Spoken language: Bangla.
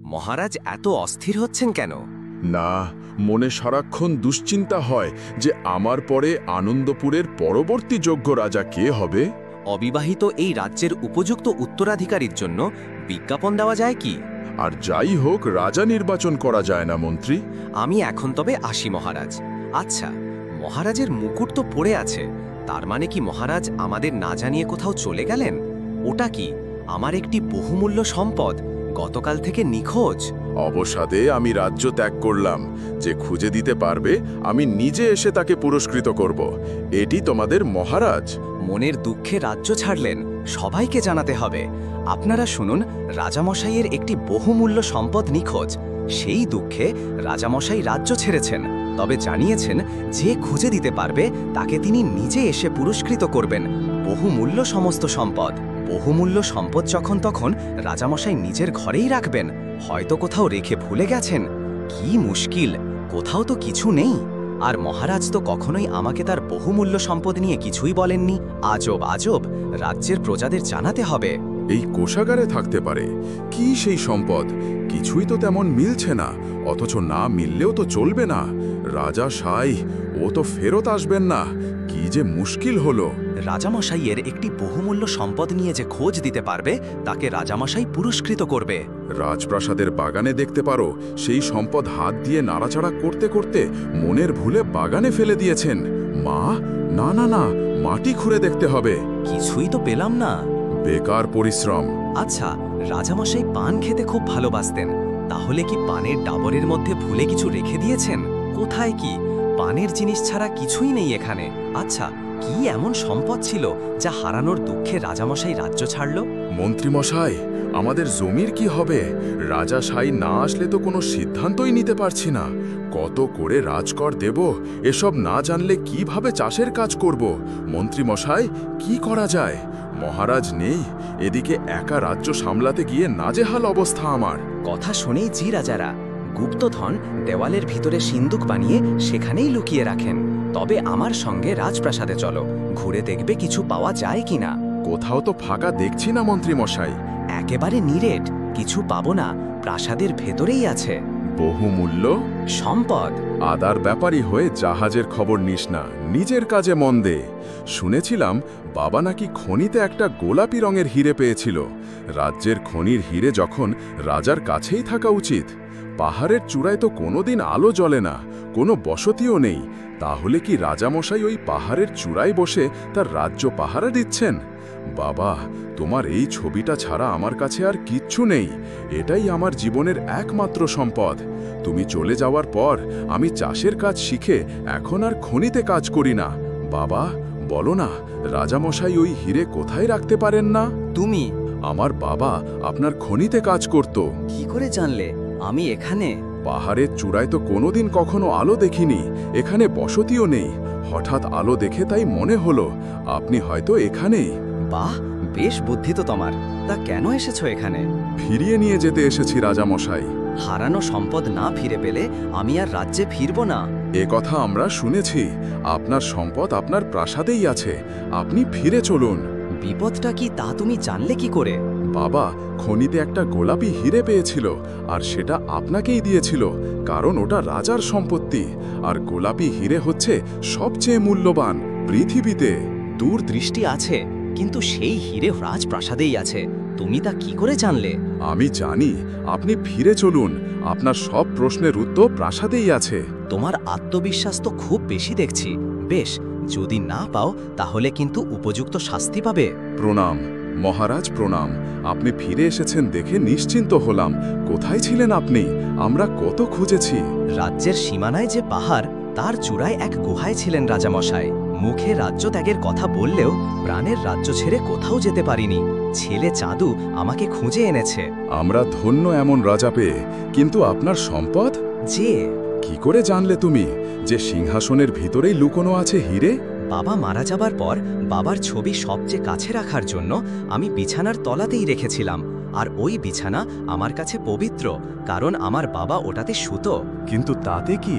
মহারাজ এত অস্থির হচ্ছেন কেন? না, মনে সারাক্ষণ দুশ্চিন্তা হয় যে আমার পরে আনন্দপুরের পরবর্তী যোগ্য রাজা কে হবে। অবিবাহিত এই রাজ্যের উপযুক্ত উত্তরাধিকারীর জন্য বিজ্ঞাপন দেওয়া যায় কি? আর যাই হোক, রাজা নির্বাচন করা যায় না মন্ত্রী। আমি এখন তবে আসি মহারাজ। আচ্ছা, মহারাজের মুকুট তো পড়ে আছে, তার মানে কি মহারাজ আমাদের না জানিয়ে কোথাও চলে গেলেন? ওটা কি আমার একটি বহুমূল্য সম্পদ, গতকাল থেকে নিখোঁজ? অবসাদে আমি রাজ্য ত্যাগ করলাম। যে খুঁজে দিতে পারবে আমি নিজে এসে তাকে পুরস্কৃত করব। এটি তোমাদের মহারাজ। মনের দুঃখে রাজ্য ছাড়লেন, সবাইকে জানাতে হবে। আপনারা শুনুন, রাজামশাইয়ের একটি বহুমূল্য সম্পদ নিখোঁজ। সেই দুঃখে রাজামশাই রাজ্য ছেড়েছেন, তবে জানিয়েছেন যে খুঁজে দিতে পারবে তাকে তিনি নিজে এসে পুরস্কৃত করবেন। বহুমূল্য সমস্ত সম্পদ, বহুমূল্য সম্পদ যখন তখন রাজামশাই নিজের ঘরেই রাখবেন, হয়তো কোথাও রেখে ভুলে গেছেন। কি মুশকিল, কোথাও তো কিছু নেই। আর মহারাজ তো কখনোই আমাকে তার বহুমূল্য সম্পদ নিয়ে কিছুই বলেননি। আজব আজব, রাজ্যের প্রজাদের জানাতে হবে। এই কোষাগারে থাকতে পারে কি সেই সম্পদ? কিছুই তো তেমন মিলছে না, অথচ না মিললেও তো চলবে না। রাজা সাই, ও তো ফেরত আসবেন না। কি যে মুশকিল হলো। রাজামশাইয়ের একটি বহুমূল্য সম্পদ নিয়ে যে খোঁজ দিতে পারবে তাকে রাজামশাই পুরস্কৃত করবে। রাজপ্রাসাদের বাগানে দেখতে পারো, সেই সম্পদ হাত দিয়ে নাড়াচাড়া করতে করতে মনের ভুলে বাগানে ফেলে দিয়েছেন। মা, না না না, মাটি খুঁড়ে দেখতে হবে। কিছুই তো পেলাম না। বেকার পরিশ্রম। আচ্ছা, রাজামশাই পান খেতে খুব ভালোবাসতেন, তাহলে কি পানের ডাবরের মধ্যে ভুলে কিছু রেখে দিয়েছেন? কোথায় কি পানের জিনিস ছাড়া কিছুই নেই এখানে। আচ্ছা, কি এমন সম্পদ ছিল যা হারানোর দুঃখে রাজামশাই রাজ্য ছাড়ল? মন্ত্রীমশাই, আমাদের জমির কি হবে? রাজা সাই না আসলে তো কোনো সিদ্ধান্তই নিতে পারছি না। কত করে রাজকর দেব, এসব না জানলে কিভাবে চাষের কাজ করব? মন্ত্রীমশাই, কি করা যায়? মহারাজ নেই, এদিকে একা রাজ্য সামলাতে গিয়ে নাজেহাল অবস্থা আমার। কথা শুনেই জি রাজারা গুপ্তধন দেওয়ালের ভিতরে সিন্দুক বানিয়ে সেখানেই লুকিয়ে রাখেন। তবে আমার সঙ্গে রাজপ্রাসাদে চলো, ঘুরে দেখবে কিছু পাওয়া যায় কিনা। কোথাও তো ফাঁকা দেখছি না মন্ত্রীমশাই। একেবারে নিরেট, কিছু পাবো না, প্রাসাদের ভেতরেই আছে বহুমূল্য সম্পদ। আদার ব্যাপারী হয়ে জাহাজের খবর নিস না, নিজের কাজে মন দে। শুনেছিলাম বাবা নাকি খনিতে একটা গোলাপি রঙের হিরে পেয়েছিল। রাজ্যের খনির হিরে যখন রাজার কাছেই থাকা উচিত। পাহাড়ের চূড়ায় তো কোনোদিন আলো জ্বলে না, কোনো বসতিও নেই। তাহলে কি রাজামশাই ওই পাহাড়ের চূড়ায় বসে তার রাজ্য পাহারা দিচ্ছেন? বাবা, তোমার এই ছবিটা ছাড়া আমার কাছে আর কিচ্ছু নেই। এটাই আমার জীবনের একমাত্র সম্পদ। তুমি চলে যাওয়ার পর আমি চাষের কাজ শিখে এখন আর খনিতে কাজ করি না। বাবা, বলো না, রাজামশাই ওই হিরে কোথায় রাখতে পারেন না? তুমি? আমার বাবা আপনার খনিতে কাজ করত। কি করে জানলে আমি এখানে? পাহাড়ের চূড়ায় তো কোনোদিন কখনো আলো দেখিনি, এখানে বসতিও নেই। হঠাৎ আলো দেখে তাই মনে হলো আপনি হয়তো এখানেই। বাহ, বেশ বুদ্ধি তো তোমার। তা কেন এসেছো এখানে? ফিরিয়ে নিয়ে যেতে এসেছি রাজামশাই। হারানো সম্পদ না ফিরে পেলে আমি আর রাজ্যে ফিরব না। এ কথা আমরা শুনেছি। আপনার সম্পদ আপনার প্রাসাদেই আছে, আপনি ফিরে চলুন। বিপদটা কি তা তুমি জানলে কি করে? বাবা খনিতে একটা গোলাপি হিরে পেয়েছিল, আর সেটা আপনাকেই দিয়েছিল, কারণ ওটা রাজার সম্পত্তি। আর গোলাপি হিরে হচ্ছে সবচেয়ে মূল্যবান পৃথিবীতে। দূরদৃষ্টি আছে, কিন্তু সেই হিরে রাজপ্রাসাদেই আছে। তুমি তা কি করে জানলে? আমি জানি, আপনি ফিরে চলুন, আপনার সব প্রশ্নের উত্তর প্রাসাদেই আছে। তোমার আত্মবিশ্বাস তো খুব বেশি দেখছি। বেশ, যদি না পাও তাহলে কিন্তু উপযুক্ত শাস্তি পাবে। প্রণাম মহারাজ, প্রণাম। আপনি ফিরে এসেছেন দেখে নিশ্চিন্ত হলাম। কোথায় ছিলেন আপনি? আমরা কত খুঁজেছি। রাজ্যের সীমানায় যে পাহাড়, তার চূড়ায় এক গুহায় ছিলেন রাজামশাই। মুখে রাজ্য ত্যাগের কথা বললেও প্রাণের রাজ্য ছেড়ে কোথাও যেতে পারিনি। ছেলে চাঁদু আমাকে খুঁজে এনেছে। আমরা ধন্য এমন রাজা পেয়ে, কিন্তু আপনার সম্পদ? যে কি করে জানলে তুমি যে সিংহাসনের ভিতরেই লুকোনো আছে হিরে? বাবা মারা যাবার পর বাবার ছবি সবচেয়ে কাছে রাখার জন্য আমি বিছানার তলাতেই রেখেছিলাম। আর ওই বিছানা আমার কাছে পবিত্র, কারণ আমার বাবা ওটাতে শুতো। কিন্তু তাতে কি?